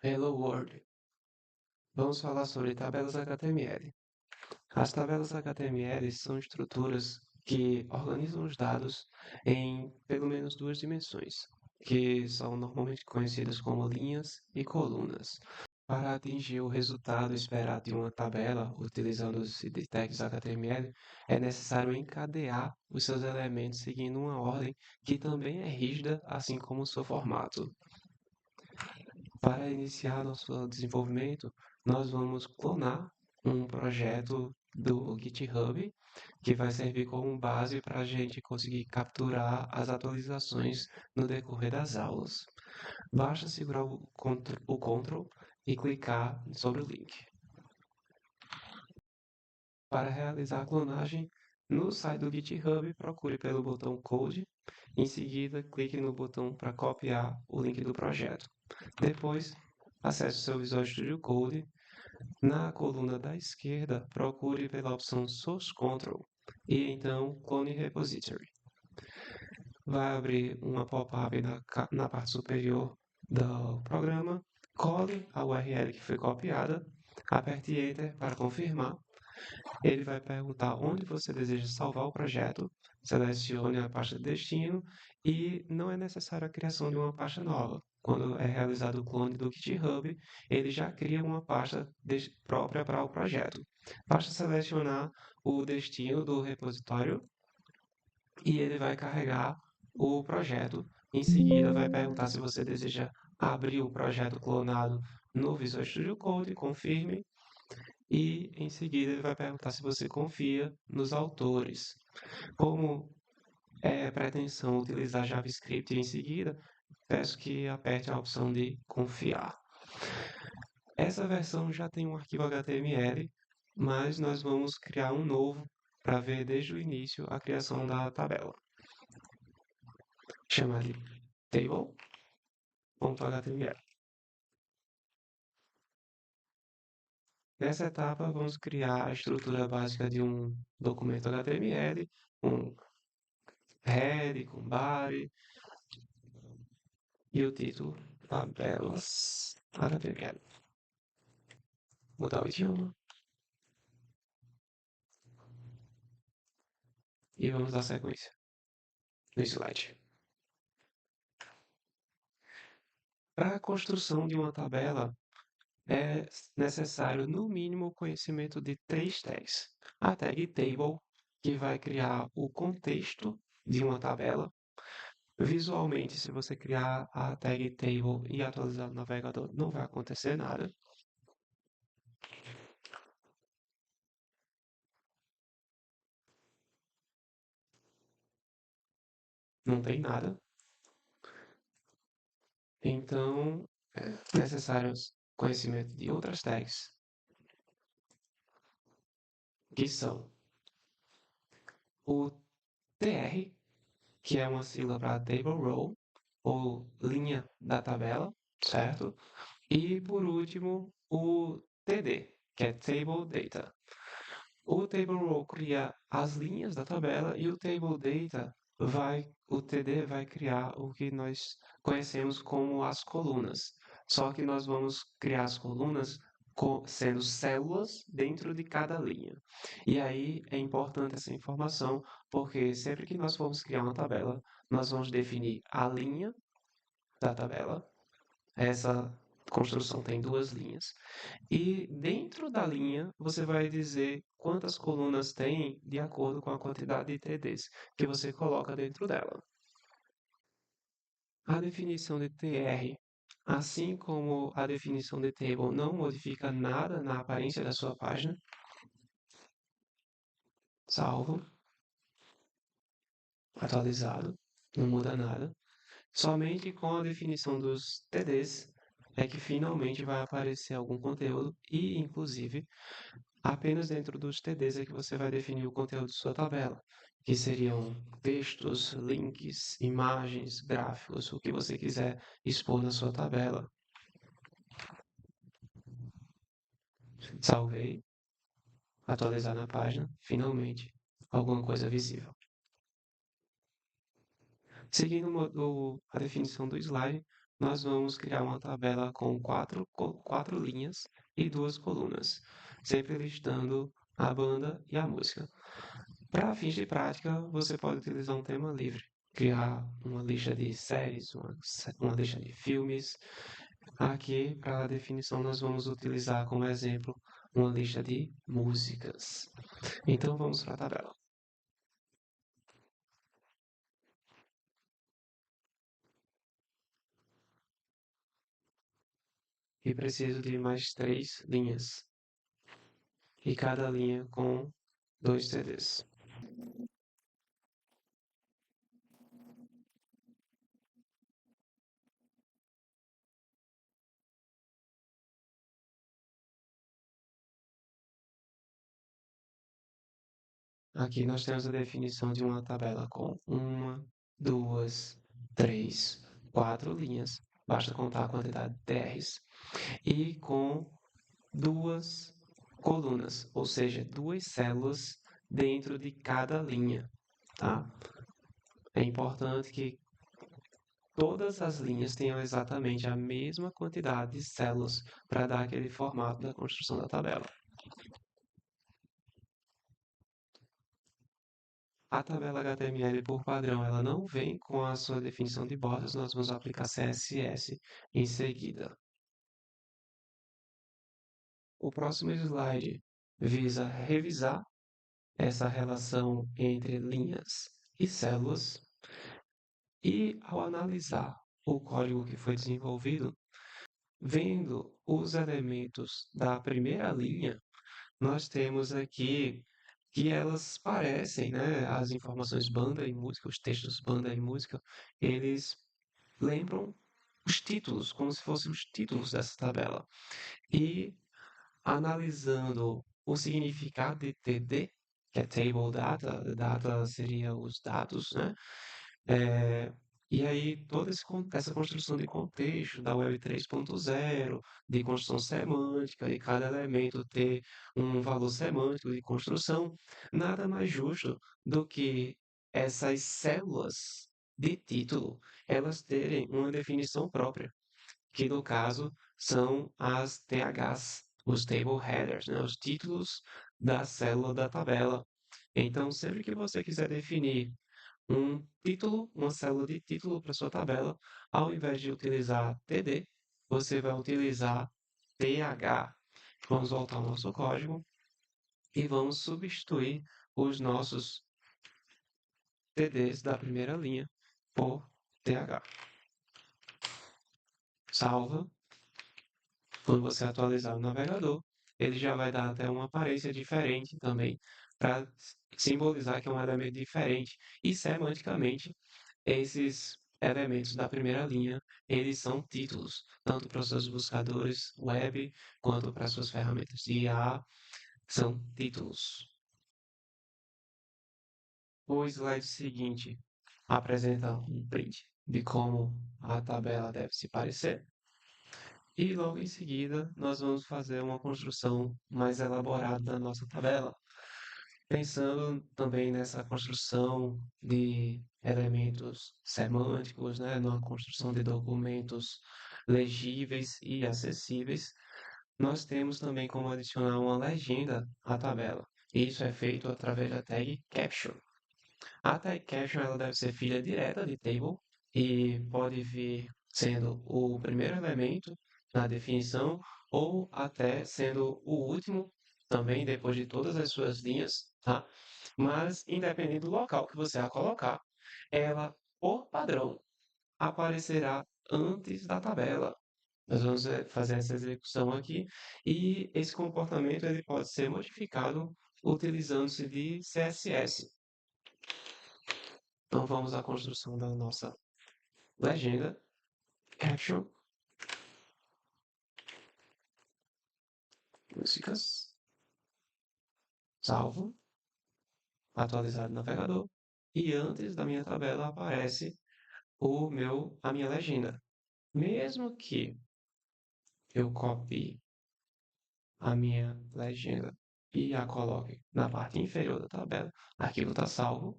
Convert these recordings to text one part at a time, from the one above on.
Hello World. Vamos falar sobre tabelas HTML. As tabelas HTML são estruturas que organizam os dados em pelo menos duas dimensões, que são normalmente conhecidas como linhas e colunas. Para atingir o resultado esperado de uma tabela, utilizando os tags HTML, é necessário encadear os seus elementos seguindo uma ordem que também é rígida, assim como o seu formato. Para iniciar nosso desenvolvimento, nós vamos clonar um projeto do GitHub, que vai servir como base para a gente conseguir capturar as atualizações no decorrer das aulas. Basta segurar o Ctrl e clicar sobre o link. Para realizar a clonagem, no site do GitHub, procure pelo botão Code. Em seguida, clique no botão para copiar o link do projeto. Depois, acesse o seu Visual Studio Code. Na coluna da esquerda, procure pela opção Source Control e então Clone Repository. Vai abrir uma pop-up na parte superior do programa. Cole a URL que foi copiada, aperte Enter para confirmar. Ele vai perguntar onde você deseja salvar o projeto, selecione a pasta de destino e não é necessária a criação de uma pasta nova. Quando é realizado o clone do GitHub, ele já cria uma pasta própria para o projeto. Basta selecionar o destino do repositório e ele vai carregar o projeto. Em seguida, vai perguntar se você deseja abrir o projeto clonado no Visual Studio Code, confirme e em seguida ele vai perguntar se você confia nos autores. Como é pretensão utilizar JavaScript em seguida, peço que aperte a opção de confiar. Essa versão já tem um arquivo HTML, mas nós vamos criar um novo para ver desde o início a criação da tabela. Chamar de table.html. Nessa etapa, vamos criar a estrutura básica de um documento HTML, um head com body e o título tabelas HTML. Mudar o idioma e vamos dar sequência no slide. Para a construção de uma tabela, é necessário, no mínimo, o conhecimento de três tags. A tag table, que vai criar o contexto de uma tabela. Visualmente, se você criar a tag table e atualizar o navegador, não vai acontecer nada. Não tem nada. Então, é necessário conhecimento de outras tags, que são o TR, que é uma sigla para Table Row, ou linha da tabela, certo? E, por último, o TD, que é Table Data. O Table Row cria as linhas da tabela e o Table Data o TD vai criar o que nós conhecemos como as colunas. Só que nós vamos criar as colunas sendo células dentro de cada linha. E aí é importante essa informação, porque sempre que nós formos criar uma tabela, nós vamos definir a linha da tabela. Essa construção tem duas linhas. E dentro da linha, você vai dizer quantas colunas tem de acordo com a quantidade de TDs que você coloca dentro dela. A definição de TR, assim como a definição de table, não modifica nada na aparência da sua página. Salvo. Atualizado. Não muda nada. Somente com a definição dos TDs é que finalmente vai aparecer algum conteúdo e, inclusive, apenas dentro dos TDs é que você vai definir o conteúdo de sua tabela, que seriam textos, links, imagens, gráficos, o que você quiser expor na sua tabela. Salvei, atualizar na página, finalmente, alguma coisa visível. Seguindo a definição do slide, nós vamos criar uma tabela com quatro linhas e duas colunas, sempre listando a banda e a música. Para fins de prática, você pode utilizar um tema livre, criar uma lista de séries, uma lista de filmes. Aqui, para a definição, nós vamos utilizar como exemplo uma lista de músicas. Então, vamos para a tabela. E preciso de mais três linhas, e cada linha com dois CDs. Aqui nós temos a definição de uma tabela com uma, duas, três, quatro linhas. Basta contar a quantidade de TRs. E com duas colunas, ou seja, duas células dentro de cada linha, tá? É importante que todas as linhas tenham exatamente a mesma quantidade de células para dar aquele formato da construção da tabela. A tabela HTML por padrão, ela não vem com a sua definição de bordas, nós vamos aplicar CSS em seguida. O próximo slide visa revisar essa relação entre linhas e células e, ao analisar o código que foi desenvolvido, vendo os elementos da primeira linha, nós temos aqui que elas parecem, né, as informações banda e música, os textos banda e música, eles lembram os títulos, como se fossem os títulos dessa tabela. E analisando o significado de TD, que é Table Data, data seria os dados, né? É, e aí, essa construção de contexto da Web 3.0, de construção semântica, e cada elemento ter um valor semântico de construção, nada mais justo do que essas células de título elas terem uma definição própria, que no caso são as THs, os Table Headers, né? Os títulos da célula da tabela. Então, sempre que você quiser definir um título, uma célula de título para sua tabela, ao invés de utilizar TD, você vai utilizar TH. Vamos voltar ao nosso código e vamos substituir os nossos TDs da primeira linha por TH. Salva. Quando você atualizar o navegador, ele já vai dar até uma aparência diferente também, para simbolizar que é um elemento diferente. E semanticamente, esses elementos da primeira linha, eles são títulos, tanto para os seus buscadores web, quanto para as suas ferramentas de IA, são títulos. O slide seguinte apresenta um print de como a tabela deve se parecer. E logo em seguida, nós vamos fazer uma construção mais elaborada da nossa tabela, pensando também nessa construção de elementos semânticos, né, numa construção de documentos legíveis e acessíveis. Nós temos também como adicionar uma legenda à tabela. Isso é feito através da tag caption. A tag caption ela deve ser filha direta de table e pode vir sendo o primeiro elemento na definição ou até sendo o último também depois de todas as suas linhas, tá? Mas independente do local que você a colocar, ela por padrão aparecerá antes da tabela. Nós vamos fazer essa execução aqui e esse comportamento ele pode ser modificado utilizando-se de CSS. Então vamos à construção da nossa legenda, caption, músicas, salvo, atualizar o navegador, e antes da minha tabela aparece a minha legenda. Mesmo que eu copie a minha legenda e a coloque na parte inferior da tabela, aquilo está salvo,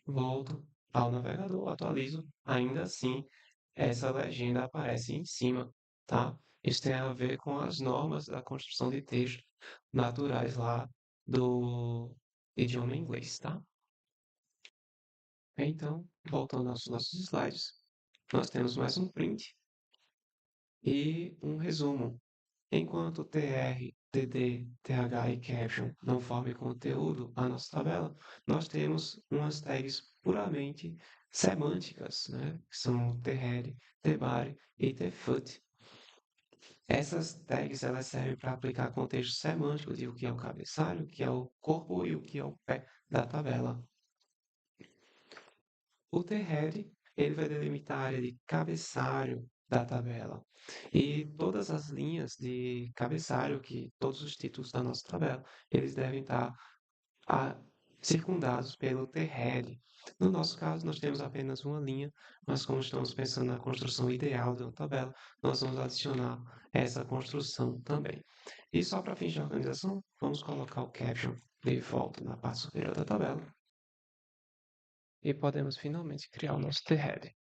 volto ao navegador, atualizo, ainda assim essa legenda aparece em cima, tá? Isso tem a ver com as normas da construção de texto naturais lá do idioma inglês, tá? Então, voltando aos nossos slides, nós temos mais um print e um resumo. Enquanto TR, TD, TH e Caption não formem conteúdo à nossa tabela, nós temos umas tags puramente semânticas, né? Que são THEAD, TBARE e TFUT. Essas tags elas servem para aplicar contexto semântico de o que é o cabeçalho, o que é o corpo e o que é o pé da tabela. O THEAD ele vai delimitar a área de cabeçalho da tabela. E todas as linhas de cabeçalho, que todos os títulos da nossa tabela, eles devem estar circundados pelo THEAD. No nosso caso, nós temos apenas uma linha, mas como estamos pensando na construção ideal de uma tabela, nós vamos adicionar essa construção também. E só para fins de organização, vamos colocar o caption de volta na parte superior da tabela. E podemos finalmente criar o nosso THEAD.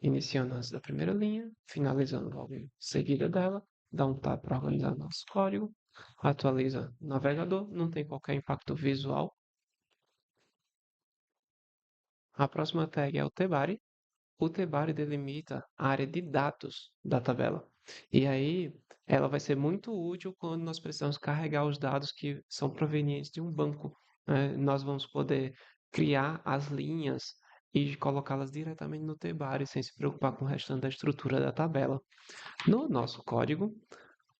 Iniciando antes da primeira linha, finalizando logo em seguida dela, dá um tab para organizar nosso código, atualiza o navegador, não tem qualquer impacto visual. A próxima tag é o tbare. O tbare delimita a área de dados da tabela. E aí, ela vai ser muito útil quando nós precisamos carregar os dados que são provenientes de um banco. Nós vamos poder criar as linhas e colocá-las diretamente no tbare sem se preocupar com o restante da estrutura da tabela. No nosso código,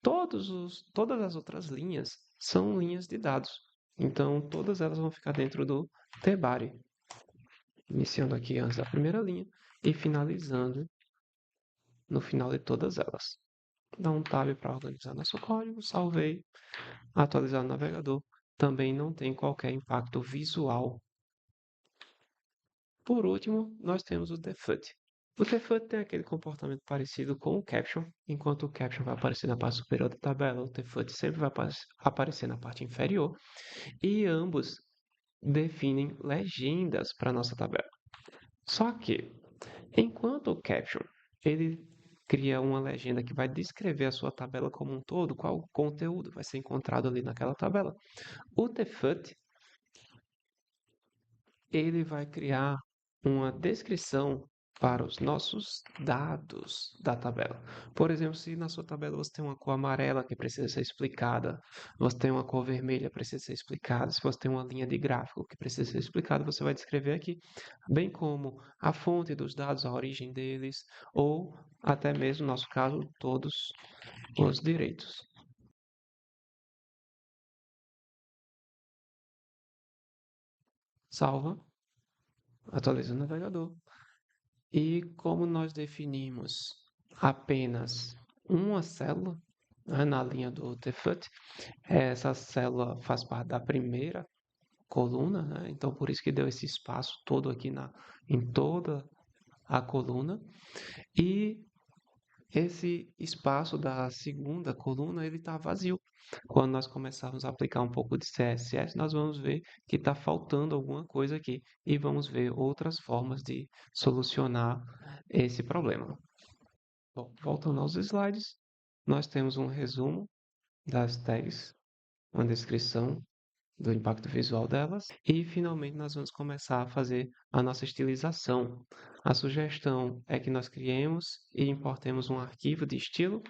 todas as outras linhas são linhas de dados. Então, todas elas vão ficar dentro do tbare. Iniciando aqui antes da primeira linha e finalizando no final de todas elas. Dá um tab para organizar nosso código, salvei, atualizar o navegador. Também não tem qualquer impacto visual. Por último, nós temos o default. O default tem aquele comportamento parecido com o caption. Enquanto o caption vai aparecer na parte superior da tabela, o default sempre vai aparecer na parte inferior. E ambos definem legendas para a nossa tabela. Só que, enquanto o caption ele cria uma legenda que vai descrever a sua tabela como um todo, qual conteúdo vai ser encontrado ali naquela tabela, o default ele vai criar uma descrição para os nossos dados da tabela. Por exemplo, se na sua tabela você tem uma cor amarela que precisa ser explicada, você tem uma cor vermelha que precisa ser explicada, se você tem uma linha de gráfico que precisa ser explicada, você vai descrever aqui, bem como a fonte dos dados, a origem deles, ou até mesmo, no nosso caso, todos os direitos. Salva, atualiza o navegador. E como nós definimos apenas uma célula, né, na linha do default, essa célula faz parte da primeira coluna, né? Então por isso que deu esse espaço todo aqui em toda a coluna. E esse espaço da segunda coluna ele está vazio. Quando nós começarmos a aplicar um pouco de CSS, nós vamos ver que está faltando alguma coisa aqui e vamos ver outras formas de solucionar esse problema. Bom, voltando aos slides, nós temos um resumo das tags, uma descrição do impacto visual delas e finalmente nós vamos começar a fazer a nossa estilização. A sugestão é que nós criemos e importemos um arquivo de estilo.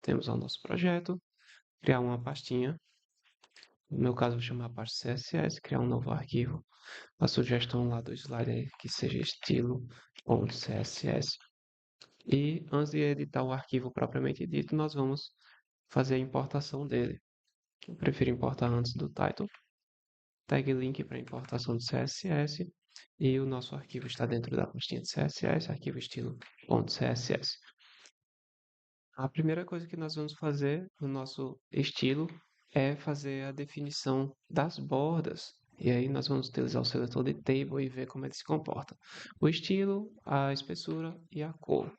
Temos o nosso projeto, criar uma pastinha. No meu caso, vou chamar a pasta CSS, criar um novo arquivo. A sugestão lá do slide é que seja estilo.css. E antes de editar o arquivo propriamente dito, nós vamos fazer a importação dele. Eu prefiro importar antes do title. Tag link para importação de CSS. E o nosso arquivo está dentro da pastinha de CSS, arquivo estilo.css. A primeira coisa que nós vamos fazer no nosso estilo é fazer a definição das bordas. E aí nós vamos utilizar o seletor de table e ver como ele se comporta. O estilo, a espessura e a cor.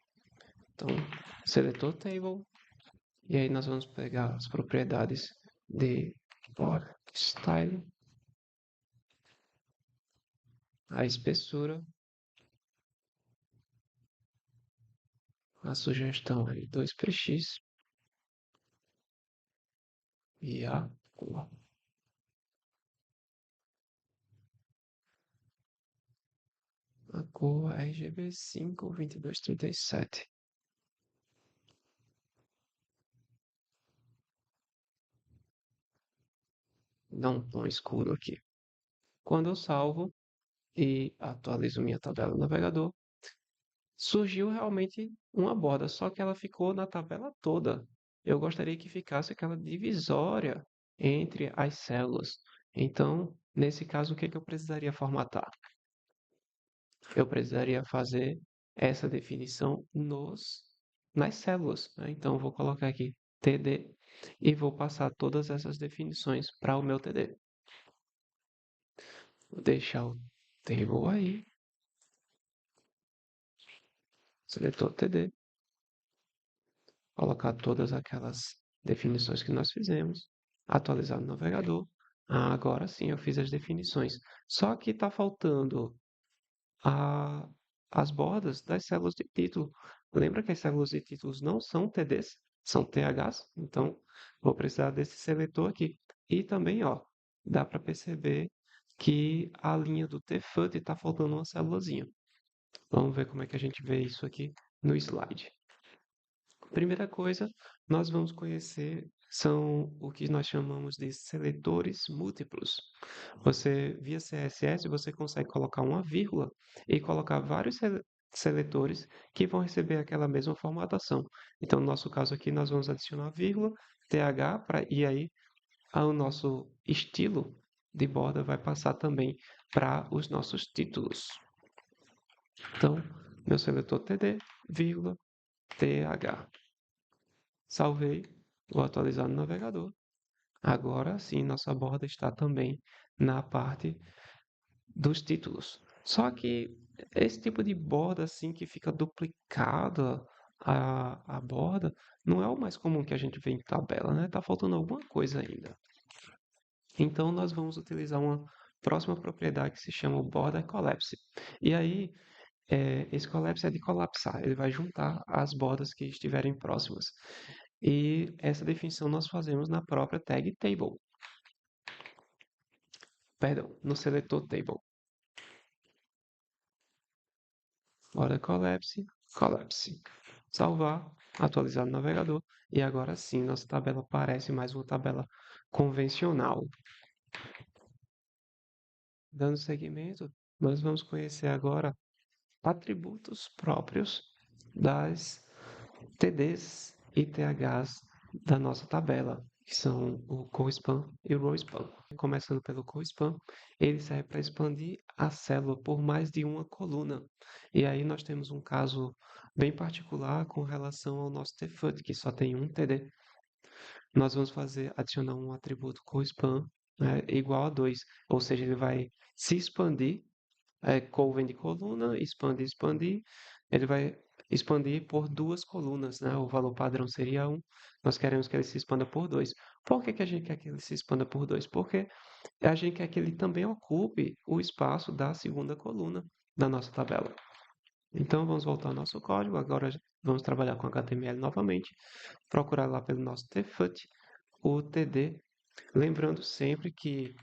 Então, seletor table. E aí nós vamos pegar as propriedades de border style, a espessura A sugestão é 2px e a cor. A cor é RGB 52237. Dá um tom escuro aqui. Quando eu salvo e atualizo minha tabela no navegador, surgiu realmente uma borda, só que ela ficou na tabela toda. Eu gostaria que ficasse aquela divisória entre as células. Então, nesse caso, o que que eu precisaria formatar? Eu precisaria fazer essa definição nas células, né? Então, eu vou colocar aqui TD e vou passar todas essas definições para o meu TD. Vou deixar o table aí, seletor TD, colocar todas aquelas definições que nós fizemos, atualizar no navegador. Agora sim eu fiz as definições. Só que está faltando a, as bordas das células de título. Lembra que as células de títulos não são TDs, são THs? Então vou precisar desse seletor aqui. E também, ó, dá para perceber que a linha do TFUT está faltando uma célulazinha. Vamos ver como é que a gente vê isso aqui no slide. Primeira coisa, nós vamos conhecer são o que nós chamamos de seletores múltiplos. Você, via CSS, você consegue colocar uma vírgula e colocar vários seletores que vão receber aquela mesma formatação. Então, no nosso caso aqui, nós vamos adicionar vírgula, TH, e aí o nosso estilo de borda vai passar também para os nossos títulos. Então, meu seletor TD, vírgula, TH. Salvei, vou atualizar no navegador. Agora sim, nossa borda está também na parte dos títulos. Só que esse tipo de borda assim que fica duplicada a borda não é o mais comum que a gente vê em tabela, né? Tá faltando alguma coisa ainda. Então nós vamos utilizar uma próxima propriedade que se chama o border collapse. E aí esse collapse é de colapsar, ele vai juntar as bordas que estiverem próximas. E essa definição nós fazemos na própria tag table. Perdão, no seletor table. Border collapse, collapse. Salvar, atualizar no navegador. E agora sim, nossa tabela parece mais uma tabela convencional. Dando seguimento, nós vamos conhecer agora atributos próprios das TDs e THs da nossa tabela, que são o CoSpan e o RowSpan. Começando pelo CoSpan, ele serve para expandir a célula por mais de uma coluna. E aí nós temos um caso bem particular com relação ao nosso TFUT, que só tem um TD. Nós vamos adicionar um atributo CoSpan, né, igual a 2, ou seja, ele vai se expandir col vem de coluna, expandir, expandir. Ele vai expandir por duas colunas, né? O valor padrão seria 1. Nós queremos que ele se expanda por 2. Por que que a gente quer que ele se expanda por 2? Porque a gente quer que ele também ocupe o espaço da segunda coluna da nossa tabela. Então, vamos voltar ao nosso código. Agora vamos trabalhar com HTML novamente. Procurar lá pelo nosso tfut, o td. Lembrando sempre que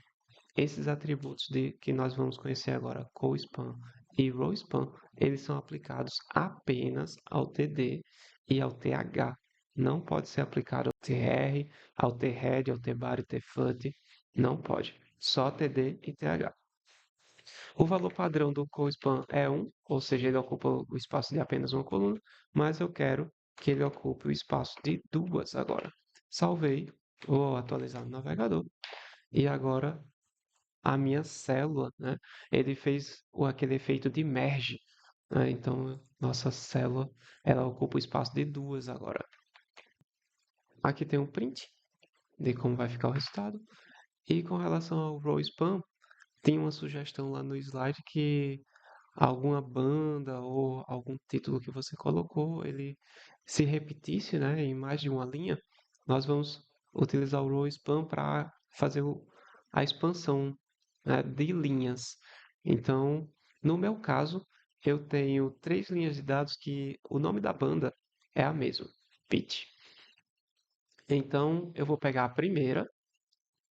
esses atributos que nós vamos conhecer agora, CoSpan e RowSpan, eles são aplicados apenas ao TD e ao TH. Não pode ser aplicado ao TR, ao THead, ao TBAR e TFUT. Não pode. Só TD e TH. O valor padrão do CoSpan é 1, ou seja, ele ocupa o espaço de apenas uma coluna, mas eu quero que ele ocupe o espaço de duas agora. Salvei, vou atualizar no navegador e agora a minha célula, né? Ele fez aquele efeito de merge, né? Então, nossa célula, ela ocupa o espaço de duas agora. Aqui tem um print de como vai ficar o resultado. E com relação ao row span, tem uma sugestão lá no slide que alguma banda ou algum título que você colocou, ele se repetisse, né, em mais de uma linha, nós vamos utilizar o row span para fazer a expansão, né, de linhas. Então, no meu caso, eu tenho 3 linhas de dados que o nome da banda é a mesma, pitch. Então, eu vou pegar a primeira,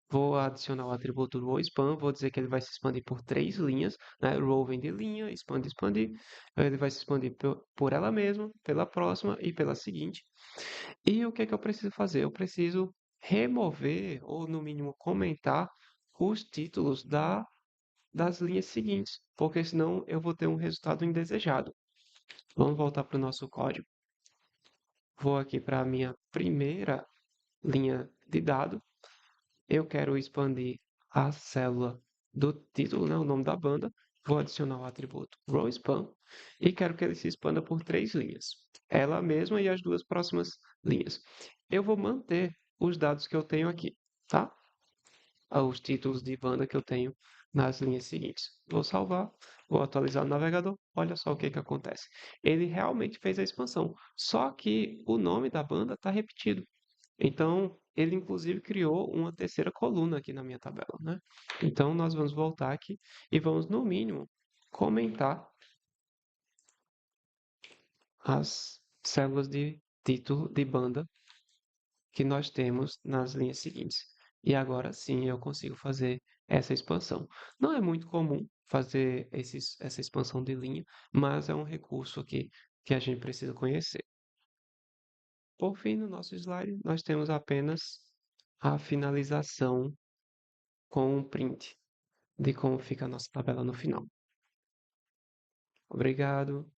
vou adicionar o atributo row span, vou dizer que ele vai se expandir por três linhas, né? Row vem de linha, expande, expandir. Ele vai se expandir por ela mesma, pela próxima e pela seguinte. E o que é que eu preciso fazer? Eu preciso remover, ou no mínimo comentar, os títulos das linhas seguintes, porque senão eu vou ter um resultado indesejado. Vamos voltar para o nosso código. Vou aqui para a minha primeira linha de dado. Eu quero expandir a célula do título, né, o nome da banda. Vou adicionar o atributo rowSpan e quero que ele se expanda por três linhas. Ela mesma e as duas próximas linhas. Eu vou manter os dados que eu tenho aqui, tá? Os títulos de banda que eu tenho nas linhas seguintes. Vou salvar, vou atualizar o navegador. Olha só o que acontece. Ele realmente fez a expansão, só que o nome da banda está repetido. Então, ele inclusive criou uma terceira coluna aqui na minha tabela, né? Então, nós vamos voltar aqui e vamos, no mínimo, comentar as células de título de banda que nós temos nas linhas seguintes. E agora sim eu consigo fazer essa expansão. Não é muito comum fazer essa expansão de linha, mas é um recurso aqui que a gente precisa conhecer. Por fim, no nosso slide, nós temos apenas a finalização com um print de como fica a nossa tabela no final. Obrigado.